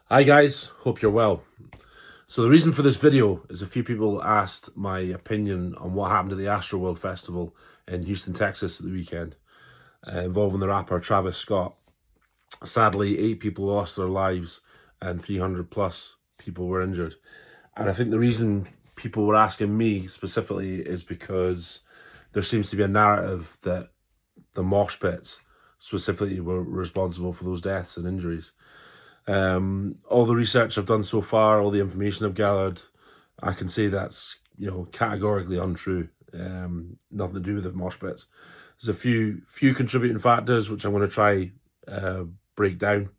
Hi guys, hope you're well. So the reason for this video is a few people asked my opinion on what happened at the Astroworld Festival in Houston, Texas at the weekend, involving the rapper Travis Scot. Sadly, 8 people lost their lives and 300 plus people were injured. And I think the reason people were asking me specifically is because there seems to be a narrative that the MOSH pits specifically were responsible for those deaths and injuries. All the research I've done so far, all the information I've gathered, I can say that's, categorically untrue. Nothing to do with the mosh pits. There's a few contributing factors which I'm going to try break down.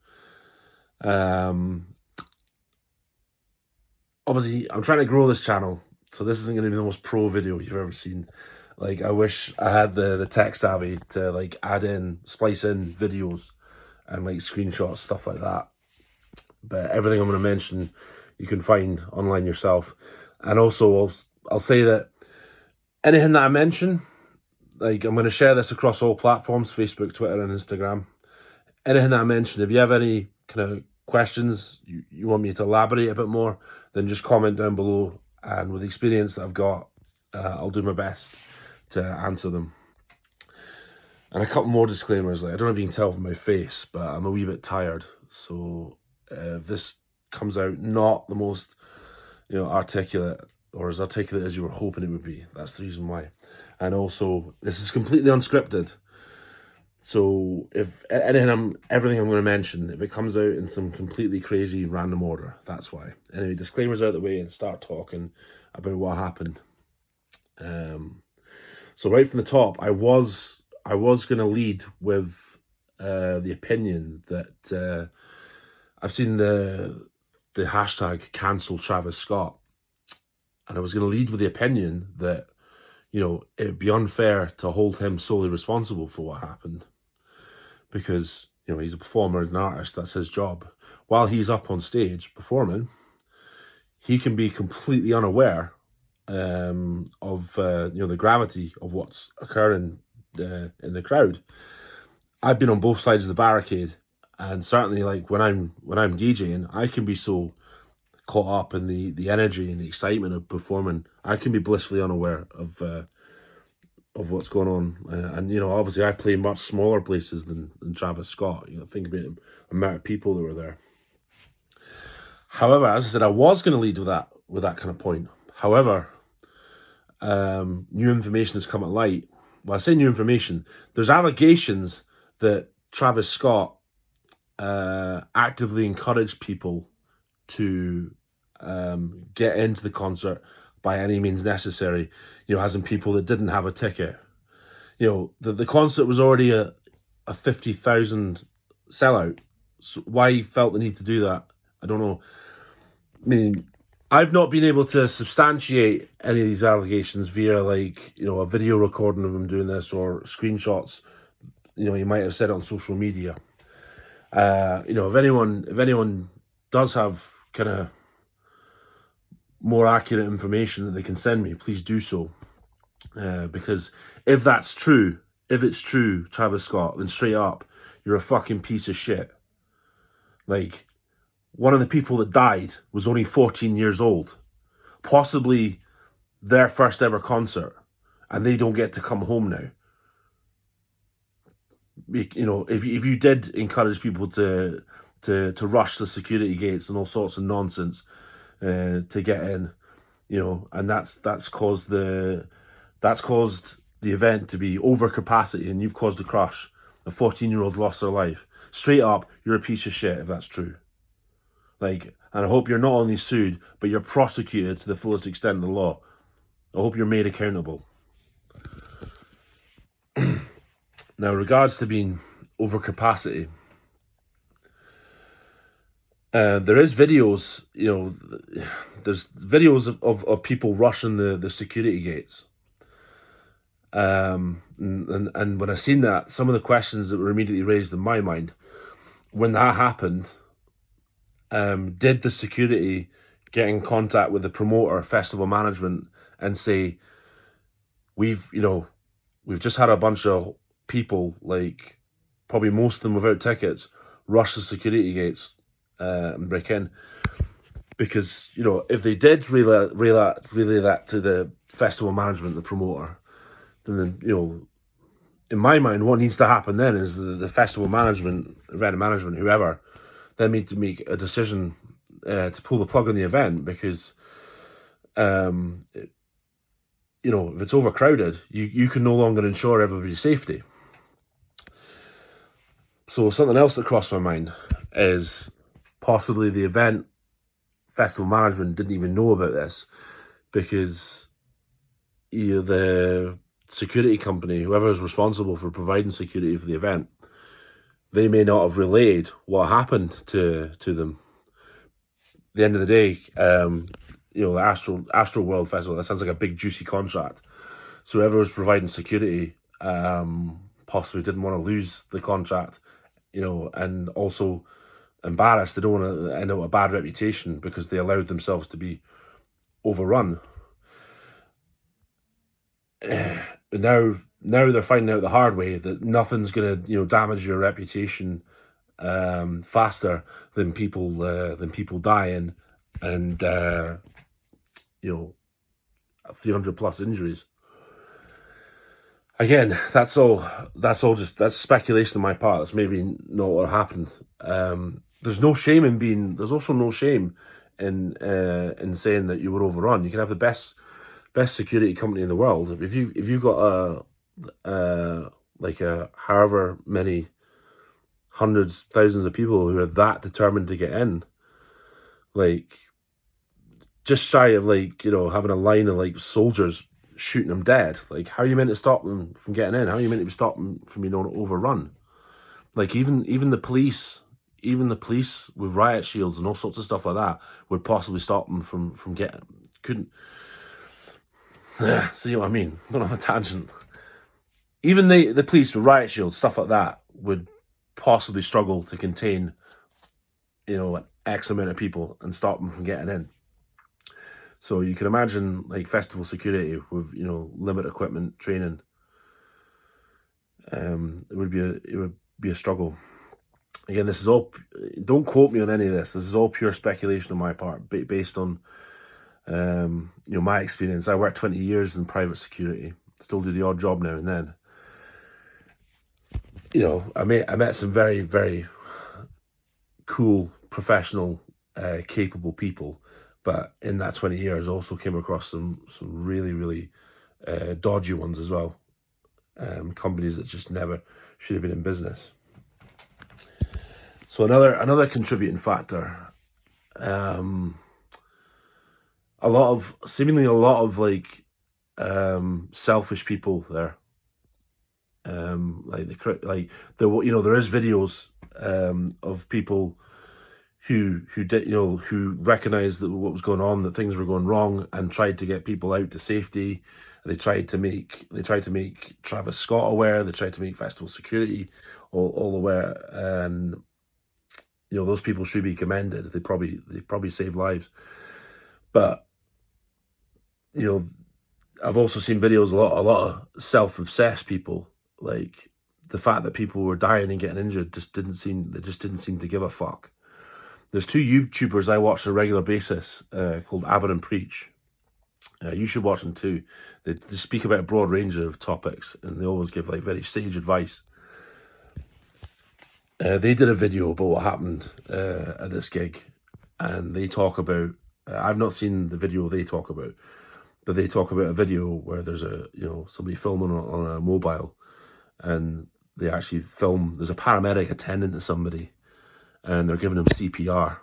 Obviously, I'm trying to grow this channel, so this isn't going to be the most pro video you've ever seen. Like, I wish I had the tech savvy to splice in videos and screenshots, stuff like that. But everything I'm going to mention, you can find online yourself. And also, I'll say that anything that I mention, I'm going to share this across all platforms, Facebook, Twitter, and Instagram. Anything that I mention, if you have any kind of questions, you want me to elaborate a bit more, then just comment down below. And with the experience that I've got, I'll do my best to answer them. And a couple more disclaimers. I don't know if you can tell from my face, but I'm a wee bit tired. So if this comes out not the most, articulate or as articulate as you were hoping it would be, that's the reason why. And also, this is completely unscripted. So if everything I'm going to mention, if it comes out in some completely crazy random order, that's why. Anyway, disclaimers out of the way and start talking about what happened. So right from the top, I was going to lead with the opinion that I've seen the hashtag cancel Travis Scot, and I was going to lead with the opinion that it'd be unfair to hold him solely responsible for what happened, because he's a performer and an artist. That's his job. While he's up on stage performing, he can be completely unaware of the gravity of what's occurring in the crowd. I've been on both sides of the barricade, and certainly when I'm DJing, I can be so caught up in the energy and the excitement of performing, I can be blissfully unaware of what's going on. And obviously I play much smaller places than Travis Scot. Think about the amount of people that were there. However, as I said, I was going to lead with that kind of point. However, new information has come to light. Well, I say new information. There's allegations that Travis Scot actively encouraged people to get into the concert by any means necessary, as in people that didn't have a ticket. The concert was already a 50,000 sellout. So why he felt the need to do that, I don't know. I mean, I've not been able to substantiate any of these allegations via a video recording of him doing this or screenshots. He might have said it on social media. If anyone does have kind of more accurate information that they can send me, please do so. Because if it's true, Travis Scot, then straight up, you're a fucking piece of shit. One of the people that died was only 14 years old, possibly their first ever concert, and they don't get to come home now. If you did encourage people to rush the security gates and all sorts of nonsense to get in, and that's caused the event to be over capacity, and you've caused a crush. A 14-year-old lost their life. Straight up, you're a piece of shit if that's true. And I hope you're not only sued, but you're prosecuted to the fullest extent of the law. I hope you're made accountable. Now, regards to being over capacity, there is videos, there's videos of people rushing the security gates. And when I seen that, some of the questions that were immediately raised in my mind, when that happened, did the security get in contact with the promoter, festival management, and say, we've just had a bunch of people, probably most of them without tickets, rush the security gates. and break in. Because, you know, if they did relay that to the festival management, the promoter, then, you know, in my mind, what needs to happen then is the festival management, event management, whoever, they need to make a decision to pull the plug on the event, because, you know, if it's overcrowded, you can no longer ensure everybody's safety. So something else that crossed my mind is possibly the event festival management didn't even know about this, because the security company, whoever is responsible for providing security for the event, they may not have relayed what happened to them. At the end of the day, you know, the Astroworld Festival, that sounds like a big juicy contract. So whoever was providing security possibly didn't want to lose the contract, you know, and also embarrassed. They don't want to end up with a bad reputation because they allowed themselves to be overrun. Now they're finding out the hard way that nothing's going to, you know, damage your reputation faster than people dying and you know, 300 plus injuries. Again, that's speculation on my part. That's maybe not what happened. There's also no shame in saying that you were overrun. You can have the best security company in the world. If you've got like however many hundreds, thousands of people who are that determined to get in, like just shy of, like, you know, having a line of like soldiers shooting them dead, like how are you meant to stop them from getting in? How are you meant to stop them from being overrun? Like even the police with riot shields and all sorts of stuff like that would possibly stop them from getting, couldn't. See what I mean? I'm going on a tangent. Even the police with riot shields, stuff like that, would possibly struggle to contain, you know, an X amount of people and stop them from getting in. So you can imagine, like, festival security with, you know, limited equipment, training. It would be a struggle. Again, this is all. Don't quote me on any of this. This is all pure speculation on my part, based on, you know, my experience. I worked 20 years in private security. Still do the odd job now and then. You know, I met some very, very cool, professional, capable people. But in that 20 years, I also came across some really, really dodgy ones as well. Companies that just never should have been in business. So another contributing factor, seemingly a lot of like selfish people there. You know, there is videos of people who did, you know, who recognized that what was going on, that things were going wrong, and tried to get people out to safety. They tried to make Travis Scot aware. They tried to make festival security all aware, and you know, those people should be commended. They probably saved lives. But you know, I've also seen videos, a lot of self-obsessed people. Like, the fact that people were dying and getting injured just didn't seem to give a fuck. There's two YouTubers I watch on a regular basis called Abbott and Preach. You should watch them too. They speak about a broad range of topics, and they always give like very sage advice. They did a video about what happened at this gig, and they talk about. I've not seen the video they talk about, but they talk about a video where there's somebody filming on a mobile, and they actually film. There's a paramedic attending to somebody, and they're giving him CPR.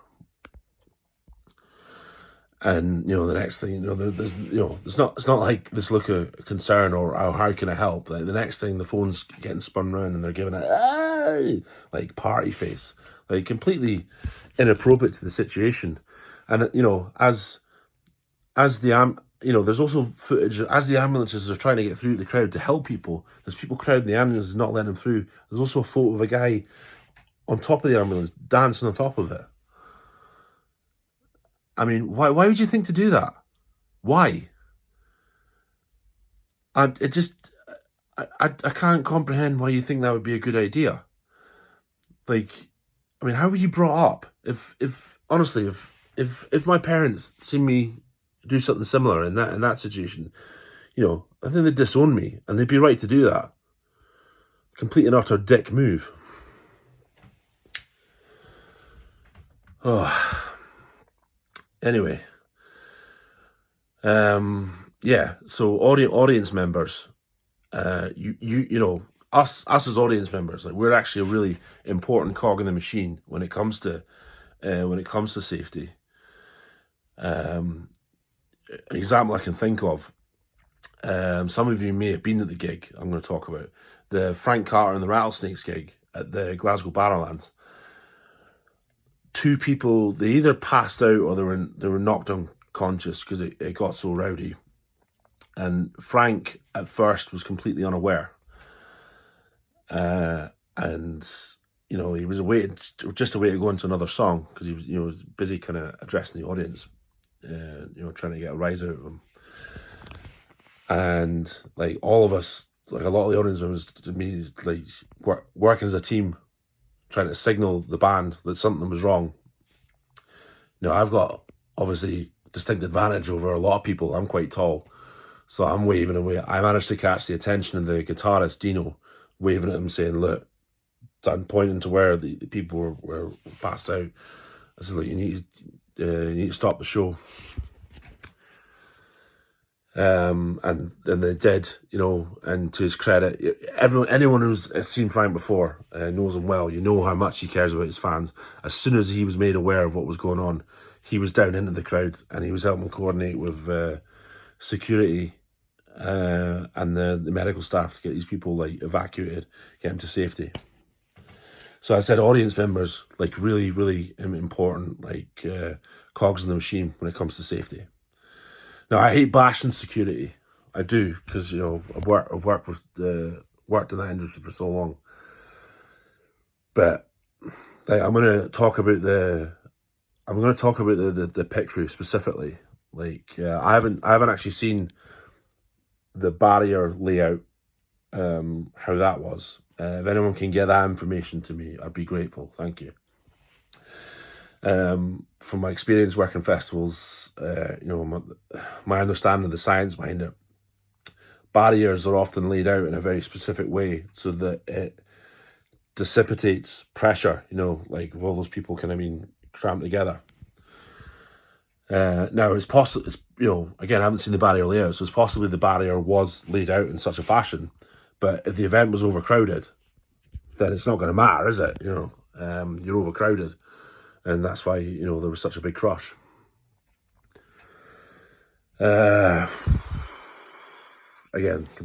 And you know, the next thing, you know, there's you know, it's not like this look of concern or how can I help. Like, the next thing, the phone's getting spun around and they're giving it like party face, like completely inappropriate to the situation. And you know, as the you know, there's also footage as the ambulances are trying to get through the crowd to help people. There's people crowding the ambulances, not letting them through. There's also a photo of a guy on top of the ambulance dancing on top of it. I mean, why would you think to do that? Why? And it just, I can't comprehend why you think that would be a good idea. Like, I mean, how were you brought up? If honestly, if my parents seen me do something similar in that situation, you know, I think they'd disown me, and they'd be right to do that. Complete and utter dick move. Oh. Anyway. Yeah, so audience members, you know, us as audience members, like, we're actually a really important cog in the machine when it comes to safety. An example I can think of, some of you may have been at the gig I'm going to talk about, the Frank Carter and the Rattlesnakes gig at the Glasgow Barrowlands. Two people, they either passed out or they were knocked unconscious because it got so rowdy. And Frank at first was completely unaware, and you know, he was just a way to go into another song because he was, you know, was busy kind of addressing the audience, you know, trying to get a rise out of them. And like all of us, like a lot of the audience was immediately like working as a team, trying to signal the band that something was wrong. You know, I've got obviously distinct advantage over a lot of people. I'm quite tall. So I'm waving away. I managed to catch the attention of the guitarist, Dino, waving at him saying, look, I'm pointing to where the people were passed out. I said, look, you need to stop the show. And they did, you know, and to his credit, anyone who's seen Frank before knows him well. You know how much he cares about his fans. As soon as he was made aware of what was going on, he was down into the crowd and he was helping coordinate with security and the medical staff to get these people like evacuated, get them to safety. So I said audience members, like, really, really important, like cogs in the machine when it comes to safety. Now, I hate bashing security. I do, because, you know, I've worked in that industry for so long. But like, I'm going to talk about the pit crew specifically. Like, I haven't actually seen the barrier layout, how that was. If anyone can get that information to me, I'd be grateful. Thank you. From my experience working festivals, you know, my understanding of the science behind it, barriers are often laid out in a very specific way so that it dissipates pressure, you know, like if all those people kind of been cramped together. Now, it's possible, you know, again, I haven't seen the barrier layout, so it's possibly the barrier was laid out in such a fashion, but if the event was overcrowded, then it's not going to matter, is it? You know, you're overcrowded, and that's why, you know, there was such a big crush. Again,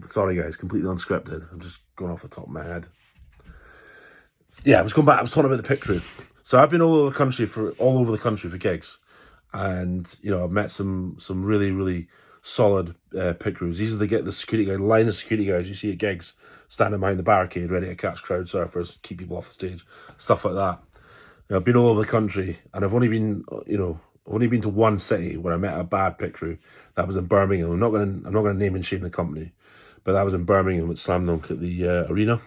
sorry guys, completely unscripted. I'm just going off the top of my head. Yeah, I was talking about the pit crew. So I've been all over the country for gigs, and you know, I've met some really, really solid pit crews. These are the security guys, line of security guys you see at gigs, standing behind the barricade, ready to catch crowd surfers, keep people off the stage, stuff like that. You know, I've been all over the country, and I've only been to one city where I met a bad pit crew. That was in Birmingham. I'm not gonna name and shame the company, but that was in Birmingham with Slam Dunk at the arena.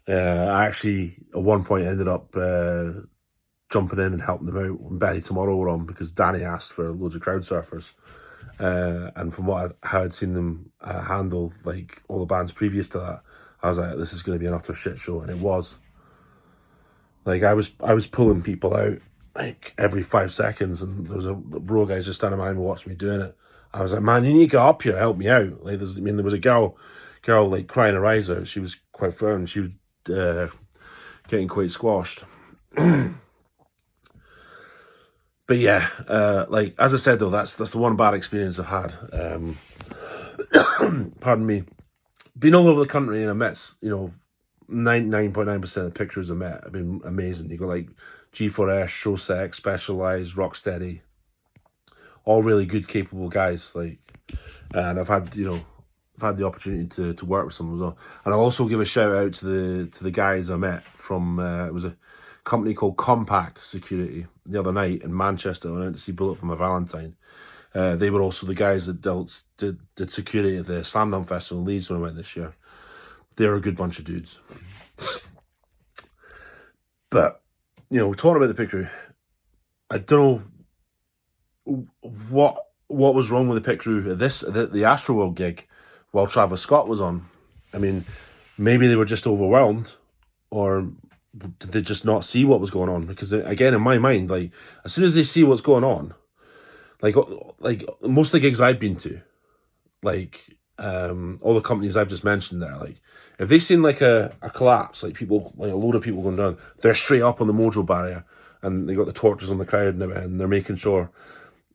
I actually at one point ended up jumping in and helping them out when Betty Tomorrow were on, because Danny asked for loads of crowd surfers, and from how I'd seen them handle like all the bands previous to that, I was like, this is going to be an utter shit show, and it was. Like, I was pulling people out like every 5 seconds, and there was a bro guy just standing behind me watching me doing it. I was like, man, you need to get up here, help me out. Like, there was a girl like crying her eyes out. She was quite firm. She was getting quite squashed. But yeah, like, as I said though, that's the one bad experience I've had. Pardon me. Been all over the country, and I met, you know, 99.9% of the pictures I met have been amazing. You got like G4S, Show Sex, Specialized, Rocksteady, all really good, capable guys. Like, and I've had the opportunity to work with some as well. And I'll also give a shout out to the guys I met from it was a company called Compact Security the other night in Manchester. I went to see Bullet for My Valentine. They were also the guys that did security at the Slam Dunk Festival in Leeds when I went this year. They're a good bunch of dudes. But, you know, talking about the pit crew, I don't know what was wrong with the pit crew at the Astroworld gig while Travis Scott was on. I mean, maybe they were just overwhelmed, or did they just not see what was going on? Because again, in my mind, like, as soon as they see what's going on, like most of the gigs I've been to, like all the companies I've just mentioned there, like if they seen like a collapse, like people, like a load of people going down, they're straight up on the mojo barrier and they got the torches on the crowd and they're making sure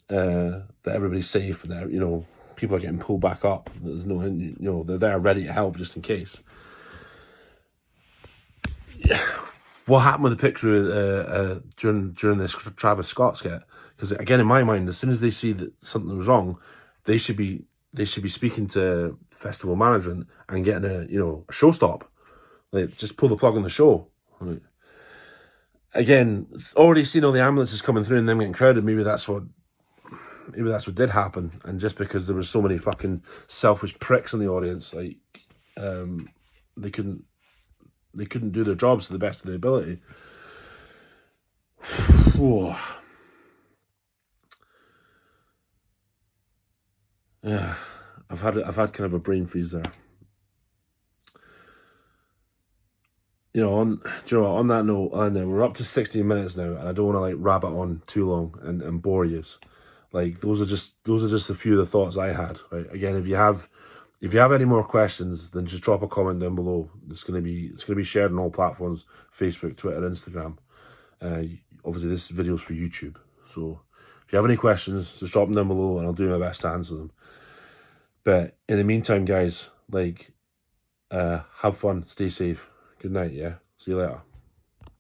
that everybody's safe and that, you know, people are getting pulled back up. There's no, you know, they're there ready to help just in case. What happened with the pit crew during this Travis Scott skit? Because again, in my mind, as soon as they see that something was wrong, they should be speaking to festival management and getting a show stop, like just pull the plug on the show. Like, again, it's already seen all the ambulances coming through and them getting crowded. Maybe that's what did happen. And just because there was so many fucking selfish pricks in the audience, like they couldn't do their jobs to the best of their ability. Whoa. Yeah, I've had kind of a brain freeze there. You know, on that note, and we're up to 16 minutes now, and I don't want to like rabbit on too long and bore you. Like those are just a few of the thoughts I had. Right. Again, if you have any more questions, then just drop a comment down below. It's gonna be shared on all platforms: Facebook, Twitter, Instagram. Obviously, this video's for YouTube. So if you have any questions, just drop them down below, and I'll do my best to answer them. But in the meantime, guys, like, have fun, stay safe. Good night, yeah? See you later.